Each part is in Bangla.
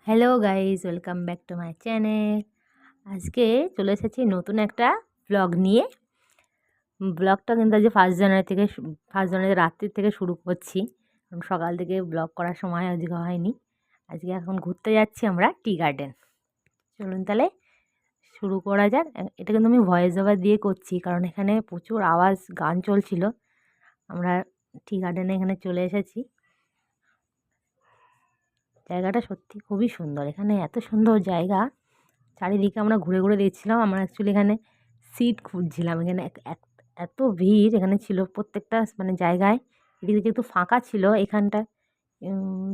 Hello guys, welcome back to my channel. আজকে চলে এসেছি নতুন একটা ব্লগ নিয়ে। ব্লগটা কিন্তু আজকে ফার্স্ট জানুয়ারি রাত্রির থেকে শুরু করছি, কারণ সকাল থেকে ব্লগ করার সময় আজকে হয়নি। আজকে এখন ঘুরতে যাচ্ছি আমরা টি গার্ডেন। চলুন তাহলে শুরু করা যাক। এটা কিন্তু আমি ভয়েস ওভার দিয়ে করছি, কারণ এখানে প্রচুর আওয়াজ, গান চলছিল। আমরা টি গার্ডেনে এখানে চলে এসেছি। জায়গাটা সত্যি খুবই সুন্দর। এখানে এত সুন্দর জায়গা, চারিদিকে আমরা ঘুরে ঘুরে দেখছিলাম। আমরা অ্যাকচুয়ালি এখানে সিট খুঁজছিলাম। এখানে এত ভিড় এখানে ছিল প্রত্যেকটা জায়গায়। এদিকে একটু ফাঁকা ছিল এখানটায়।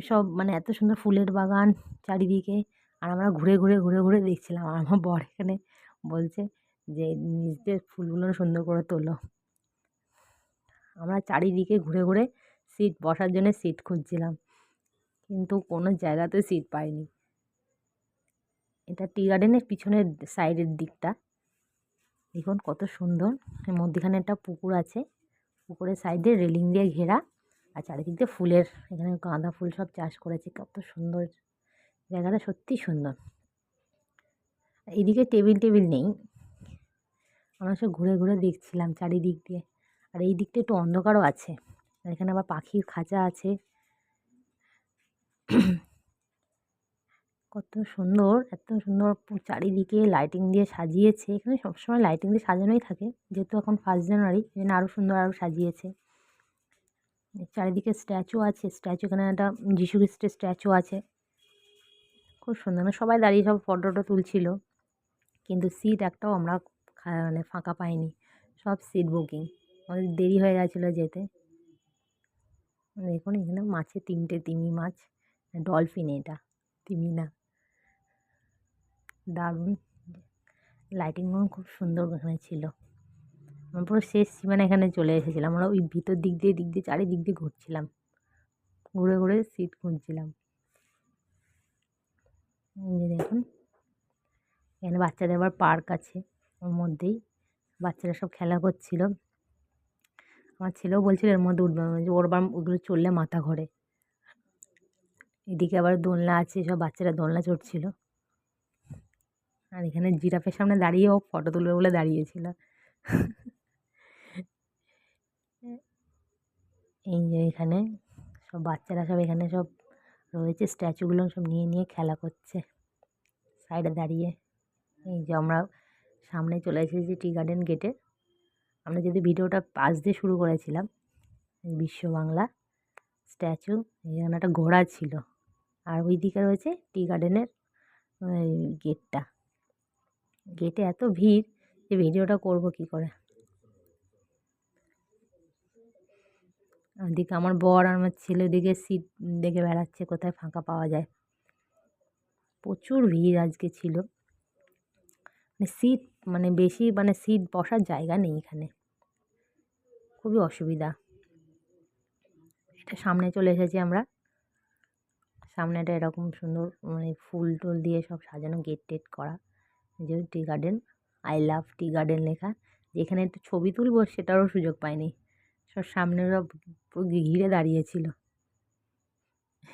সব এত সুন্দর ফুলের বাগান চারিদিকে। আর আমরা ঘুরে ঘুরে ঘুরে ঘুরে দেখছিলাম। আর আমার বর এখানে বলছে যে নিজেদের ফুলগুলো সুন্দর করে তোলো। আমরা চারিদিকে ঘুরে ঘুরে বসার জন্য সিট খুঁজছিলাম, কিন্তু কোনো জায়গাতে সিট পাইনি। এটা টি গার্ডেনের পিছনের সাইডের দিকটা। দেখুন কত সুন্দর। মধ্যখানে একটা পুকুর আছে, পুকুরের সাইডে রেলিং দিয়ে ঘেরা, আর চারিদিক দিয়ে ফুলের, এখানে গাঁদা ফুল সব চাষ করেছে। কত সুন্দর জায়গাটা, সত্যি সুন্দর। এইদিকে টেবিল নেই, আমরা সব ঘুরে ঘুরে দেখছিলাম চারিদিক দিয়ে। আর এই দিকটা একটু অন্ধকারও আছে। এখানে আবার পাখির খাঁচা আছে। কত সুন্দর, এত সুন্দর চারিদিকে লাইটিং দিয়ে সাজিয়েছে। এখানে সবসময় লাইটিং দিয়ে সাজানোই থাকে, যেহেতু এখন ফার্স্ট জানুয়ারি, এখানে আরও সুন্দর আরও সাজিয়েছে। চারিদিকে স্ট্যাচু আছে, এখানে একটা যীশু খ্রিস্টের স্ট্যাচু আছে, খুব সুন্দর। সবাই দাঁড়িয়ে সব ফটো তুলছিল, কিন্তু সিট একটাও আমরা ফাঁকা পাইনি। সব সিট বুকিং, আমাদের দেরি হয়ে গেছিলো যেতে। দেখুন এখানে মাছে 3টে তিমি মাছ, ডলফিন, এটা তিমি না। দারুণ লাইটিংগুলো খুব সুন্দর এখানে ছিল। আমরা পুরো শেষ সীমানা এখানে চলে এসেছিলাম। আমরা ওই ভিতর দিক দিয়ে চারিদিক দিয়ে ঘুরছিলাম, ঘুরে ঘুরে সিট খুঁজছিলাম। দেখুন এখানে বাচ্চাদের আবার পার্ক আছে, ওর মধ্যেই বাচ্চারা সব খেলা করছিল। আমার ছেলেও বলছিল এর মধ্যে উঠবে, ওর আবার ওগুলো চললে মাথা ঘোরে। এদিকে আবার দোলনা আছে, সব বাচ্চারা দোলনা চড়ছিল। আর এখানে জিরাফের সামনে দাঁড়িয়ে ও ফটো তুলবে বলে দাঁড়িয়েছিল। এই যে এখানে সব বাচ্চারা সব এখানে সব রয়েছে, স্ট্যাচুগুলো সব নিয়ে নিয়ে খেলা করছে সাইডে দাঁড়িয়ে। এই যে আমরা সামনে চলে এসেছি টি গার্ডেন গেটে। আমরা যদি ভিডিওটা পাশ দিয়ে শুরু করেছিলাম, বিশ্ব বাংলা স্ট্যাচু, এখানে একটা ঘোড়া ছিল। আর ওই দিকে রয়েছে টি গার্ডেনের গেটটা। গেটে এত ভিড় যে ভিডিওটা করব কি করে। ওদিকে আমার বর আর আমার ছেলে ওদিকে সিট দেখে বেড়াচ্ছে কোথায় ফাঁকা পাওয়া যায়। প্রচুর ভিড় আজকে ছিল। সিট বেশি সিট বসার জায়গা নেই এখানে, খুবই অসুবিধা। এটা সামনে চলে এসেছি আমরা। সামনেটা এরকম সুন্দর ফুল টুল দিয়ে সব সাজানো, গেট টেট করা। যে tea garden, I love tea garden লেখা। যেখানে একটু ছবি তুলবো সেটারও সুযোগ পাইনি, সব সামনে সব ঘিরে দাঁড়িয়েছিল।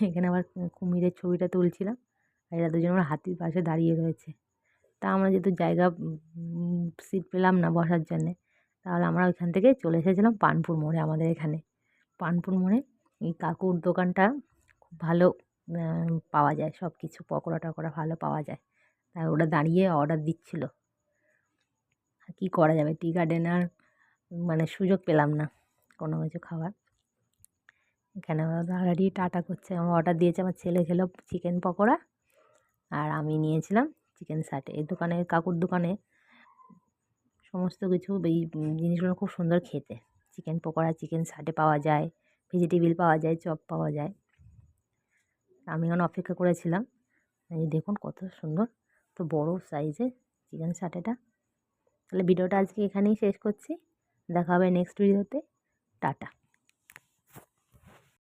এখানে আবার কুমিরের ছবিটা তুলছিলাম, আর এরা দুজন আমার হাতির পাশে দাঁড়িয়ে রয়েছে। তা আমরা যেহেতু জায়গা সিট পেলাম না বসার জন্যে, তাহলে আমরা ওইখান থেকে চলে এসেছিলাম পানপুর মোড়ে। আমাদের এখানে পানপুর মোড়ে এই কাকুর দোকানটা খুব ভালো পাওয়া যায়, সব কিছু পকোড়া টকোড়া ভালো পাওয়া যায়। তাই ওরা দাঁড়িয়ে অর্ডার দিচ্ছিল। আর কী করা যাবে, টি গার্ডেন আর সুযোগ পেলাম না কোনো কিছু খাওয়ার। এখানে অলরেডি টাটা করছে। আমার অর্ডার দিয়েছে, আমার ছেলে খেলো চিকেন পকোড়া, আর আমি নিয়েছিলাম চিকেন সাটে। এই দোকানে, কাকুর দোকানে সমস্ত কিছু এই জিনিসগুলো খুব সুন্দর খেতে। চিকেন পকোড়া, চিকেন সাটে পাওয়া যায়, ভেজিটেবিল পাওয়া যায়, চপ পাওয়া যায়। আমি এখন অপেক্ষা করেছিলাম। এই দেখুন কত সুন্দর, তো বড় সাইজের চিকেন সাটেটা। তাহলে ভিডিওটা আজকে এখানেই শেষ করছি, দেখা হবে নেক্সট ভিডিওতে। টাটা।